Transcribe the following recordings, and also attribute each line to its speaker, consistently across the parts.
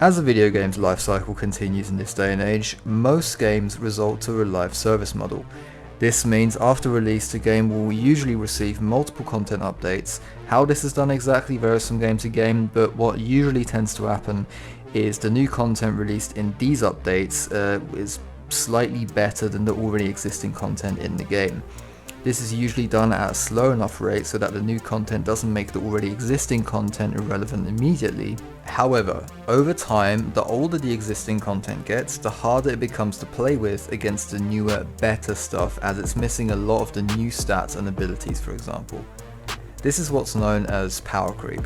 Speaker 1: As a video game's life cycle continues in this day and age, most games resort to a live service model. This means after release the game will usually receive multiple content updates. How this is done exactly varies from game to game, but what usually tends to happen is the new content released in these updates is slightly better than the already existing content in the game. This is usually done at a slow enough rate so that the new content doesn't make the already existing content irrelevant immediately. However, over time, the older the existing content gets, the harder it becomes to play with against the newer, better stuff, as it's missing a lot of the new stats and abilities, for example. This is what's known as power creep.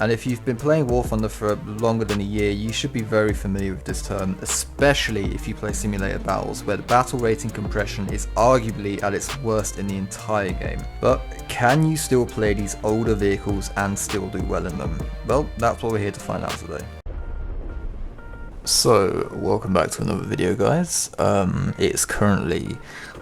Speaker 1: And if you've been playing War Thunder for longer than a year, you should be very familiar with this term, especially if you play simulator battles, where the battle rating compression is arguably at its worst in the entire game. But can you still play these older vehicles and still do well in them? Well, that's what we're here to find out today. So, welcome back to another video, guys. It's currently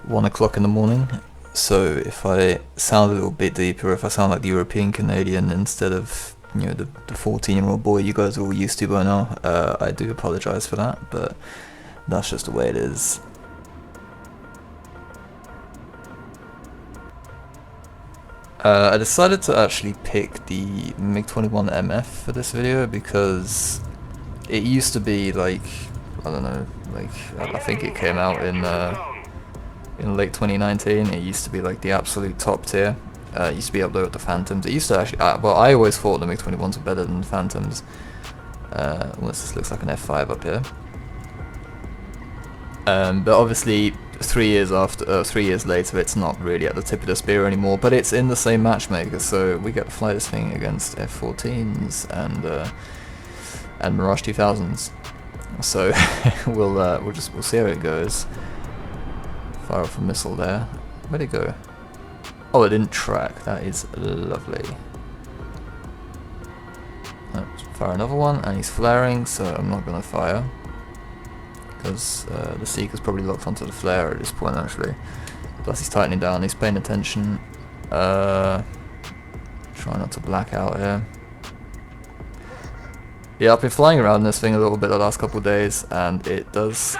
Speaker 1: 1 o'clock in the morning. So if I sound a little bit deeper, if I sound like the European Canadian instead of the 14-year-old boy you guys are all used to by now, I do apologise for that, but that's just the way it is. I decided to actually pick the MiG-21 MF for this video because it used to be like, I don't know, like I think it came out in late 2019. It used to be like the absolute top tier. It used to be up there with the Phantoms. It used to actually, well, I always thought the MiG-21s were better than the Phantoms. Unless this looks like an F5 up here. But obviously, 3 years later, it's not really at the tip of the spear anymore. But it's in the same matchmaker, so we get to fly this thing against F-14s and Mirage 2000s. So we'll see how it goes. Fire off a missile there. Where'd it go? Oh, it didn't track. That is lovely. Let's fire another one, and he's flaring, so I'm not going to fire. Because the Seeker's probably locked onto the flare at this point, actually. Plus he's tightening down, he's paying attention. Try not to black out here. Yeah, I've been flying around this thing a little bit the last couple of days, and it does...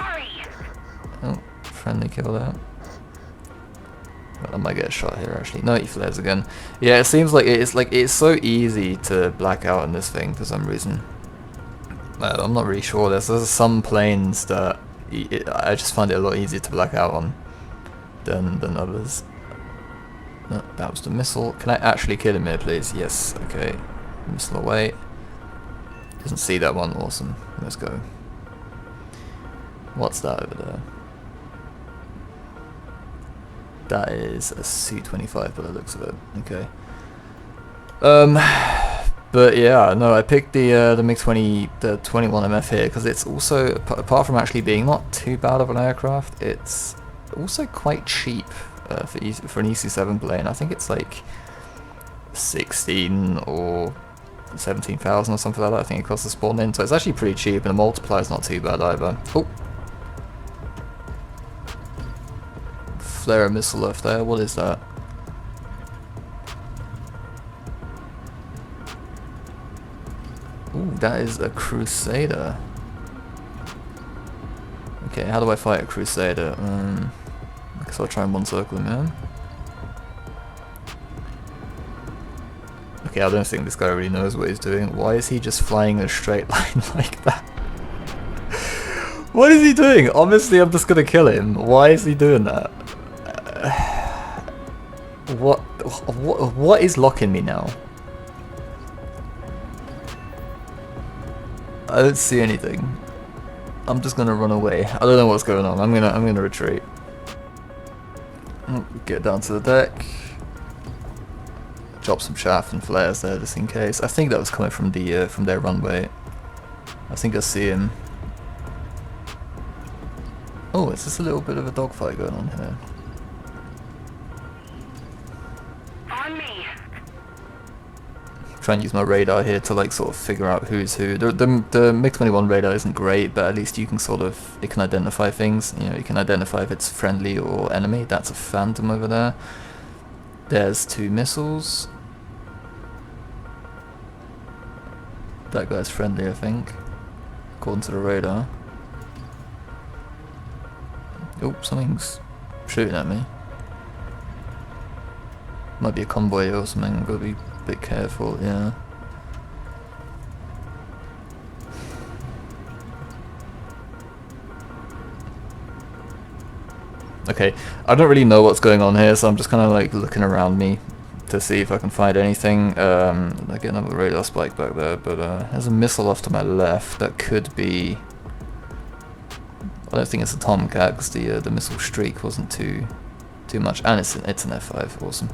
Speaker 1: Oh, friendly kill there. Well, I might get a shot here actually. No, he flares again. Yeah, it seems like it's so easy to black out in this thing for some reason. I'm not really sure. There's some planes that I just find it a lot easier to black out on than others. No, that was the missile. Can I actually kill him here, please? Yes. Okay. Missile away. Doesn't see that one. Awesome. Let's go. What's that over there? That is a Su-25 by the looks of it. Okay. But yeah, no, I picked the MiG-21 MF here because it's also, apart from actually being not too bad of an aircraft, it's also quite cheap for an EC-7 plane. I think it's like 16 or 17,000 or something like that. I think it costs to spawn in, so it's actually pretty cheap, and the multiplier's not too bad either. Oh. Flare a missile left there. What is that? Ooh, that is a Crusader. Okay, how do I fight a Crusader? I guess I'll try and one circle him, yeah? Okay, I don't think this guy really knows what he's doing. Why is he just flying in a straight line like that? What is he doing? Obviously, I'm just gonna kill him. Why is he doing that? What is locking me now? I don't see anything. I'm just gonna run away. I don't know what's going on. I'm gonna retreat. Get down to the deck. Drop some chaff and flares there just in case. I think that was coming from their runway. I think I see him. Oh, it's just a little bit of a dogfight going on here. Try and use my radar here to like sort of figure out who's who. The MiG-21 radar isn't great, but at least you can it can identify things. You know, you can identify if it's friendly or enemy. That's a Phantom over there. There's 2 missiles. That guy's friendly, I think. according to the radar. Oh, something's shooting at me. Might be a convoy or something, I've got to be a bit careful, yeah. Okay, I don't really know what's going on here, so I'm just kind of like looking around me to see if I can find anything. I get another radar spike back there, but there's a missile off to my left that could be... I don't think it's a Tomcat because the missile streak wasn't too much, and it's an F5. Awesome.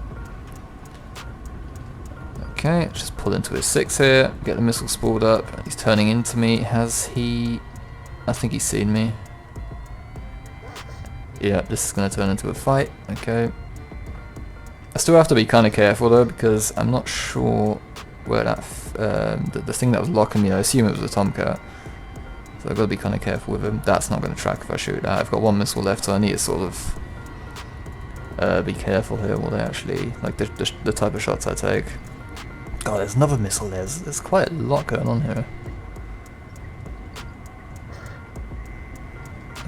Speaker 1: Okay, just pull into his 6 here, get the missile spooled up. He's turning into me. Has he? I think he's seen me. Yeah, this is going to turn into a fight. Okay. I still have to be kind of careful though, because I'm not sure where that the thing that was locking me. I assume it was a Tomcat. So I've got to be kind of careful with him. That's not going to track if I shoot that. I've got one missile left, so I need to sort of be careful here. What they actually, like the type of shots I take. God, there's another missile there. There's quite a lot going on here.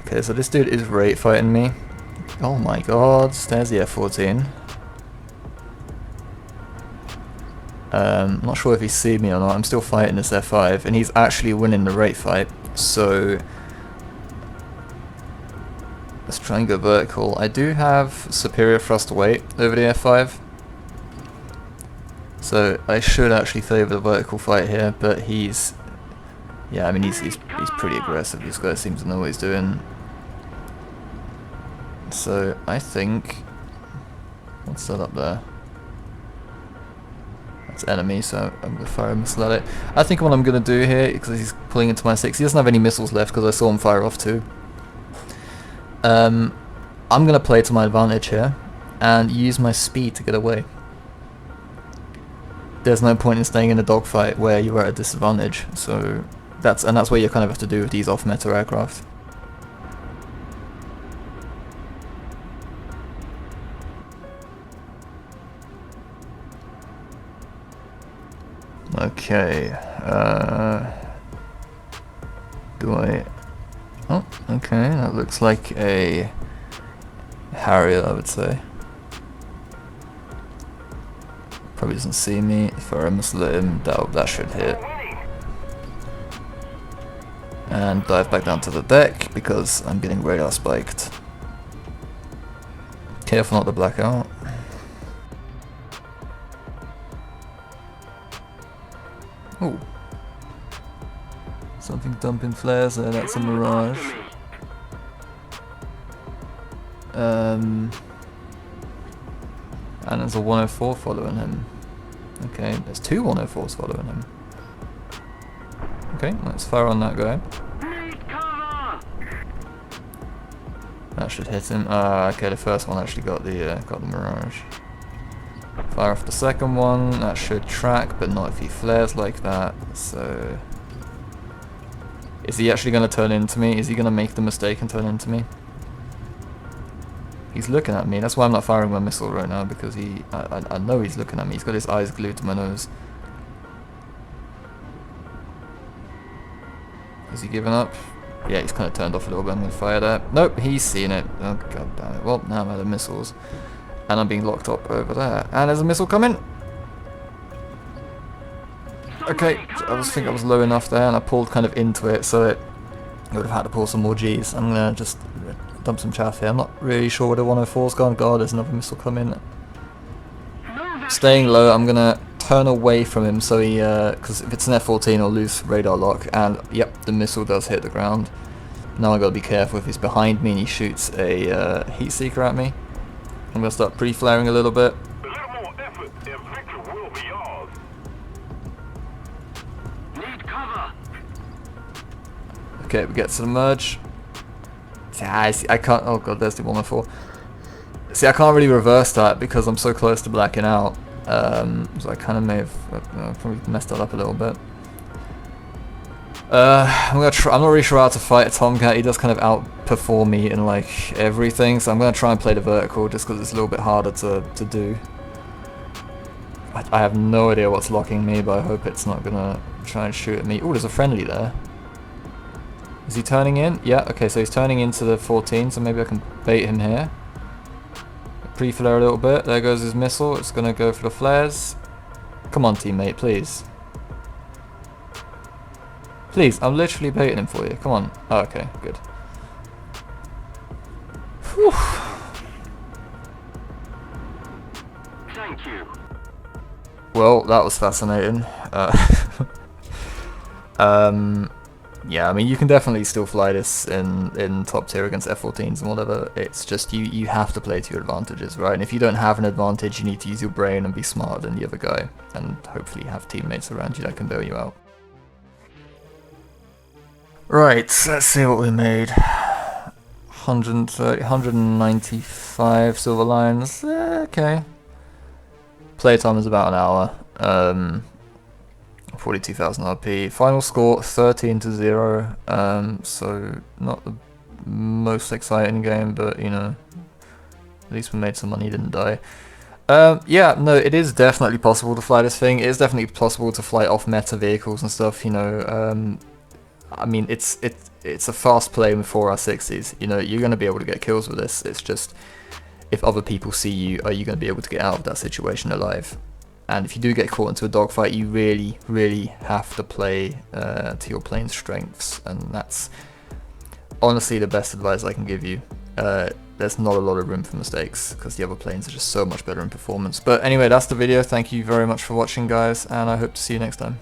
Speaker 1: Okay, so this dude is rate fighting me. Oh my god, there's the F-14. I'm not sure if he's seen me or not. I'm still fighting this F5, and he's actually winning the rate fight. So let's try and go vertical. I do have superior thrust weight over the F5, so I should actually favour the vertical fight here. But he's, yeah, I mean he's pretty aggressive. This guy seems to know what he's doing. So I think, what's that up there? That's enemy, so I'm going to fire a missile at it. I think what I'm going to do here, because he's pulling into my 6, he doesn't have any missiles left because I saw him fire off 2. I'm going to play to my advantage here and use my speed to get away. There's no point in staying in a dogfight where you're at a disadvantage, so that's what you kind of have to do with these off-meta aircraft. Okay, do I... Oh, okay, that looks like a Harrier, I would say. Probably doesn't see me. If I must let him, that should hit. And dive back down to the deck, because I'm getting radar spiked. Careful not to black out. Oh, something dumping flares there, that's a Mirage. And there's a 104 following him. Okay, there's 2 104s following him. Okay, let's fire on that guy. That should hit him. Okay, the first one actually got the Mirage. Fire off the second one, that should track, but not if he flares like that, so... Is he actually going to turn into me? Is he going to make the mistake and turn into me? He's looking at me, that's why I'm not firing my missile right now, because I know he's looking at me, he's got his eyes glued to my nose. Is he giving up? Yeah, he's kind of turned off a little bit, I'm going to fire that. Nope, he's seen it. Oh god damn it. Well, now I'm out of missiles. And I'm being locked up over there. And there's a missile coming. Okay, I think I was low enough there and I pulled kind of into it, so I would have had to pull some more Gs. I'm going to just dump some chaff here. I'm not really sure where the 104's gone. God, there's another missile coming. Staying low, I'm going to turn away from him so he, because if it's an F-14 I'll lose radar lock, and yep, the missile does hit the ground. Now I've got to be careful if he's behind me and he shoots a heat seeker at me. I'm going to start pre-flaring a little bit.
Speaker 2: A little more effort and victory will be yours. Need cover.
Speaker 1: Okay, we get to the merge. I can't, oh god, there's the 104. See, I can't really reverse that because I'm so close to blacking out. So I kind of may have probably messed that up a little bit. I'm not really sure how to fight a Tomcat. He does kind of outperform me in like everything, so I'm gonna try and play the vertical just because it's a little bit harder to do. I have no idea what's locking me, but I hope it's not gonna try and shoot at me. Oh, there's a friendly there. Is he turning in? Yeah, okay, so he's turning into the 14, so maybe I can bait him here. Pre-flare a little bit. There goes his missile. It's going to go for the flares. Come on, teammate, please. Please, I'm literally baiting him for you. Come on. Oh, okay, good. Whew.
Speaker 2: Thank you.
Speaker 1: Well, that was fascinating. Yeah, I mean, you can definitely still fly this in top tier against F-14s and whatever. It's just you have to play to your advantages, right? And if you don't have an advantage, you need to use your brain and be smarter than the other guy, and hopefully have teammates around you that can bail you out. Right, let's see what we made. 130, 195 silver lions. Okay. Playtime is about an hour. 42,000 RP. Final score 13-0. So not the most exciting game, but you know, at least we made some money, didn't die. Yeah, no, it is definitely possible to fly this thing. It is definitely possible to fly off meta vehicles and stuff. You know, I mean, it's a fast plane with 4R60s. You know, you're gonna be able to get kills with this. It's just, if other people see you, are you gonna be able to get out of that situation alive? And if you do get caught into a dogfight, you really, really have to play to your plane's strengths, and that's honestly the best advice I can give you. There's not a lot of room for mistakes, because the other planes are just so much better in performance. But anyway, that's the video. Thank you very much for watching, guys, and I hope to see you next time.